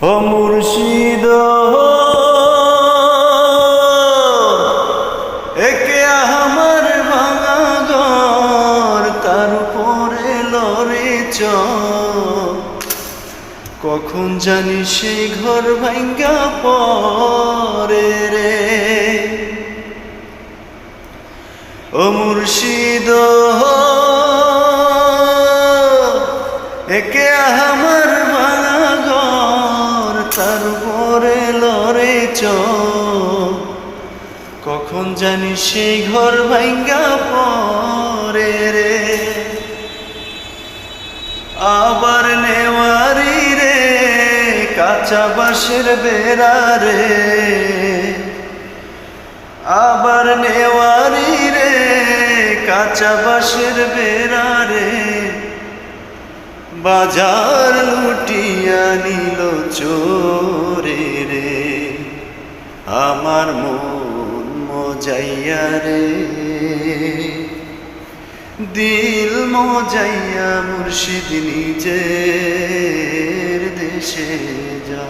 ও মুর্শিদ একে আমার ভাঙা ঘর, তার উপরে লড়ে কখন জানি সেই ঘর ভাঙ্গা পরে রে। ও মুর্শিদ একে আমার ভাঙা ঘর, তার উপরে লড়ে কখন জানি সেই ঘর ভাঙ্গা পরে রে। আবার নেওয়ারি রে কাঁচা বাঁশের বেড়া রে, আবার নেওয়ারি রে কাঁচা বাঁশের বেড়া রে, বাজার লুটিয়া নিল চোরে রে। আমার মন মজাইয়া রে, দিল মজাইয়া মুর্শিদ নিজের দেশে যা।